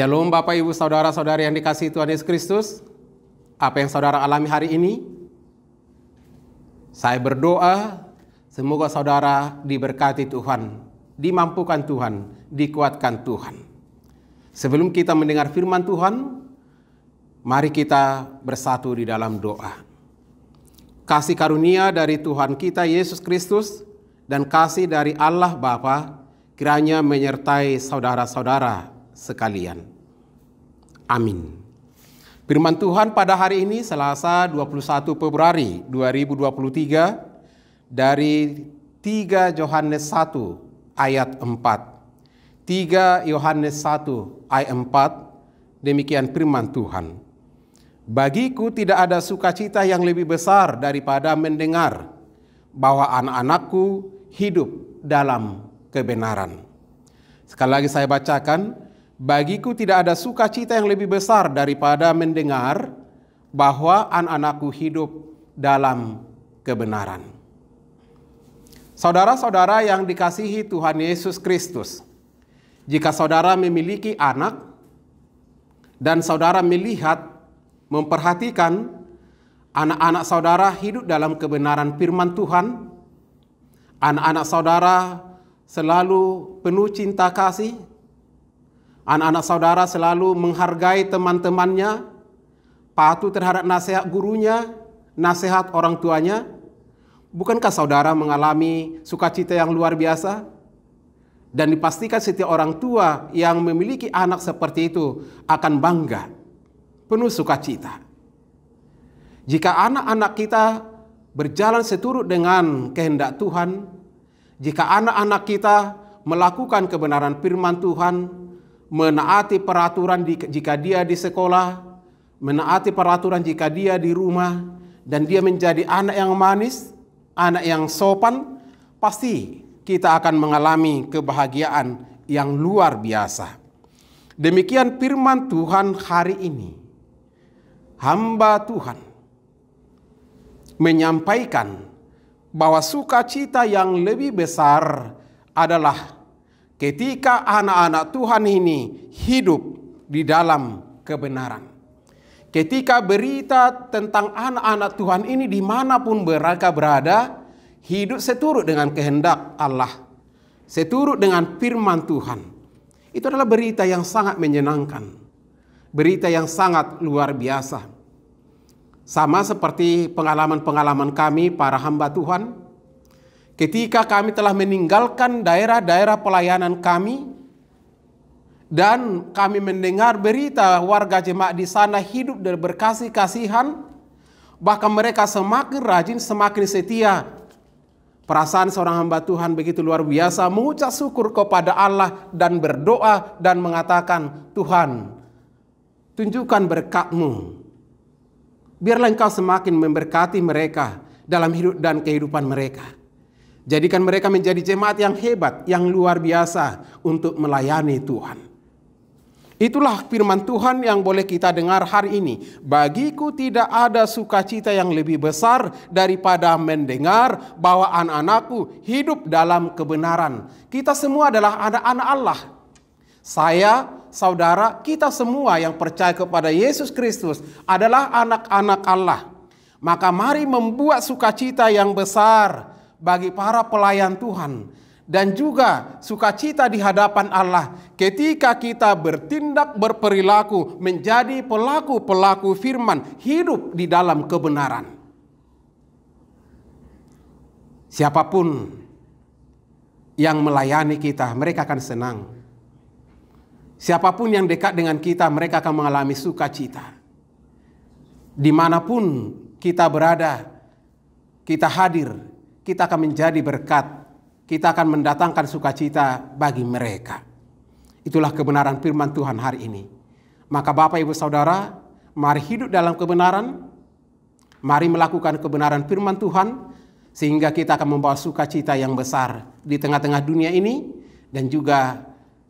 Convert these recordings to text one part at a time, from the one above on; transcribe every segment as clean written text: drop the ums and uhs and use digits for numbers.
Shalom Bapak Ibu Saudara-saudari yang dikasihi Tuhan Yesus Kristus. Apa yang saudara alami hari ini? Saya berdoa semoga saudara diberkati Tuhan, dimampukan Tuhan, dikuatkan Tuhan. Sebelum kita mendengar firman Tuhan, mari kita bersatu di dalam doa. Kasih karunia dari Tuhan kita Yesus Kristus dan kasih dari Allah Bapa kiranya menyertai saudara-saudara sekalian. Amin. Firman Tuhan pada hari ini Selasa 21 Februari 2023 dari 3 Yohanes 1 ayat 4. 3 Yohanes 1 ayat 4, demikian firman Tuhan. Bagiku tidak ada sukacita yang lebih besar daripada mendengar bahwa anak-anakku hidup dalam kebenaran. Sekali lagi saya bacakan. Bagiku tidak ada sukacita yang lebih besar daripada mendengar bahwa anak-anakku hidup dalam kebenaran. Saudara-saudara yang dikasihi Tuhan Yesus Kristus, jika saudara memiliki anak dan saudara melihat, memperhatikan anak-anak saudara hidup dalam kebenaran firman Tuhan, anak-anak saudara selalu penuh cinta kasih, anak-anak saudara selalu menghargai teman-temannya, patuh terhadap nasihat gurunya, nasihat orang tuanya. Bukankah saudara mengalami sukacita yang luar biasa? Dan dipastikan setiap orang tua yang memiliki anak seperti itu akan bangga, penuh sukacita. Jika anak-anak kita berjalan seturut dengan kehendak Tuhan, jika anak-anak kita melakukan kebenaran firman Tuhan, menaati peraturan jika dia di sekolah, menaati peraturan jika dia di rumah, dan dia menjadi anak yang manis, anak yang sopan, pasti kita akan mengalami kebahagiaan yang luar biasa. Demikian firman Tuhan hari ini. Hamba Tuhan menyampaikan bahwa sukacita yang lebih besar adalah ketika anak-anak Tuhan ini hidup di dalam kebenaran. Ketika berita tentang anak-anak Tuhan ini dimanapun mereka berada, hidup seturut dengan kehendak Allah, seturut dengan firman Tuhan. Itu adalah berita yang sangat menyenangkan, berita yang sangat luar biasa. Sama seperti pengalaman-pengalaman kami para hamba Tuhan, ketika kami telah meninggalkan daerah-daerah pelayanan kami dan kami mendengar berita warga jemaat di sana hidup dan berkasih-kasihan, bahkan mereka semakin rajin, semakin setia. Perasaan seorang hamba Tuhan begitu luar biasa, mengucap syukur kepada Allah dan berdoa dan mengatakan, Tuhan, tunjukkan berkat-Mu. Biarlah Engkau semakin memberkati mereka dalam hidup dan kehidupan mereka. Jadikan mereka menjadi jemaat yang hebat, yang luar biasa untuk melayani Tuhan. Itulah firman Tuhan yang boleh kita dengar hari ini. Bagiku tidak ada sukacita yang lebih besar daripada mendengar bahwa anak-anakku hidup dalam kebenaran. Kita semua adalah anak-anak Allah. Saya, saudara, kita semua yang percaya kepada Yesus Kristus adalah anak-anak Allah. Maka mari membuat sukacita yang besar bagi para pelayan Tuhan, dan juga sukacita di hadapan Allah ketika kita bertindak, berperilaku menjadi pelaku-pelaku firman, hidup di dalam kebenaran. Siapapun yang melayani kita, mereka akan senang. Siapapun yang dekat dengan kita, mereka akan mengalami sukacita. Dimanapun kita berada, kita hadir, kita akan menjadi berkat, kita akan mendatangkan sukacita bagi mereka. Itulah kebenaran firman Tuhan hari ini. Maka Bapak Ibu Saudara, mari hidup dalam kebenaran, mari melakukan kebenaran firman Tuhan, sehingga kita akan membawa sukacita yang besar di tengah-tengah dunia ini, dan juga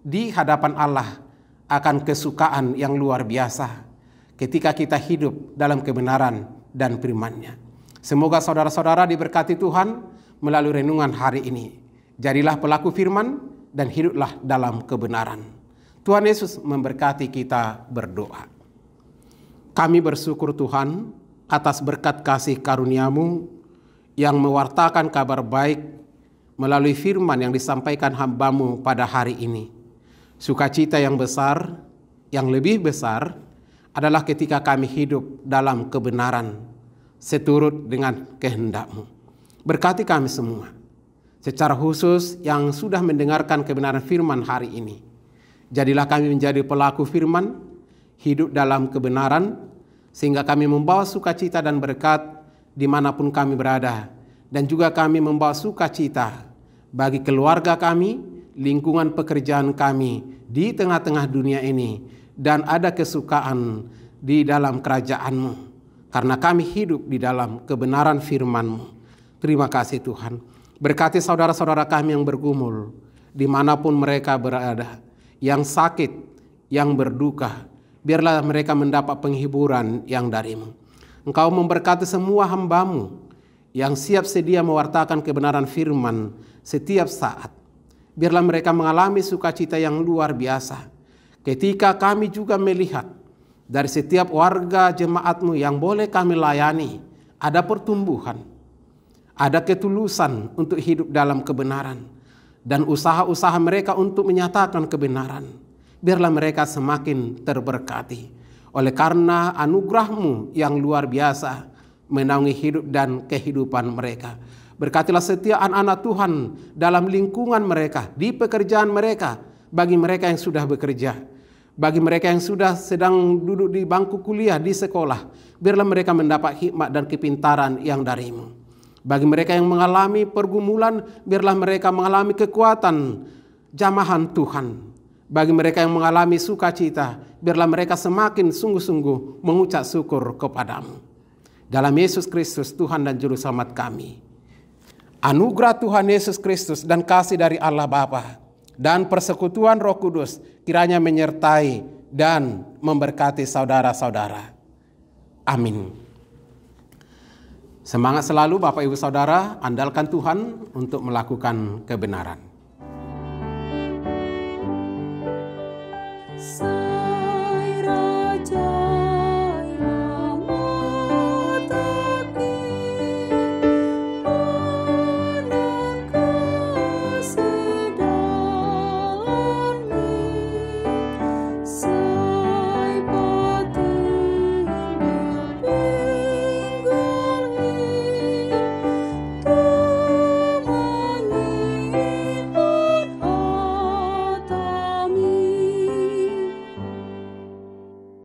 di hadapan Allah akan kesukaan yang luar biasa ketika kita hidup dalam kebenaran dan firman-Nya. Semoga saudara-saudara diberkati Tuhan melalui renungan hari ini. Jadilah pelaku firman dan hiduplah dalam kebenaran. Tuhan Yesus memberkati kita berdoa. Kami bersyukur Tuhan atas berkat kasih karunia-Mu yang mewartakan kabar baik melalui firman yang disampaikan hamba-Mu pada hari ini. Sukacita yang besar, yang lebih besar adalah ketika kami hidup dalam kebenaran seturut dengan kehendak-Mu. Berkati kami semua, secara khusus yang sudah mendengarkan kebenaran firman hari ini. Jadilah kami menjadi pelaku firman, hidup dalam kebenaran, sehingga kami membawa sukacita dan berkat dimanapun kami berada. Dan juga kami membawa sukacita bagi keluarga kami, lingkungan pekerjaan kami di tengah-tengah dunia ini. Dan ada kesukaan di dalam kerajaan-Mu, karena kami hidup di dalam kebenaran firman-Mu. Terima kasih Tuhan. Berkati saudara-saudara kami yang bergumul, dimanapun mereka berada, yang sakit, yang berduka, biarlah mereka mendapat penghiburan yang dari-Mu. Engkau memberkati semua hamba-Mu yang siap sedia mewartakan kebenaran firman setiap saat. Biarlah mereka mengalami sukacita yang luar biasa ketika kami juga melihat dari setiap warga jemaat-Mu yang boleh kami layani, ada pertumbuhan, ada ketulusan untuk hidup dalam kebenaran, dan usaha-usaha mereka untuk menyatakan kebenaran. Biarlah mereka semakin terberkati oleh karena anugerah-Mu yang luar biasa menaungi hidup dan kehidupan mereka. Berkatilah setiap anak-anak Tuhan dalam lingkungan mereka, di pekerjaan mereka, bagi mereka yang sudah bekerja, bagi mereka yang sudah sedang duduk di bangku kuliah di sekolah, biarlah mereka mendapat hikmat dan kepintaran yang dari-Mu. Bagi mereka yang mengalami pergumulan, biarlah mereka mengalami kekuatan jamahan Tuhan. Bagi mereka yang mengalami sukacita, biarlah mereka semakin sungguh-sungguh mengucap syukur kepada-Mu. Dalam Yesus Kristus, Tuhan dan Juru Selamat kami. Anugerah Tuhan Yesus Kristus dan kasih dari Allah Bapa dan persekutuan Roh Kudus kiranya menyertai dan memberkati saudara-saudara. Amin. Semangat selalu Bapak Ibu Saudara, andalkan Tuhan untuk melakukan kebenaran.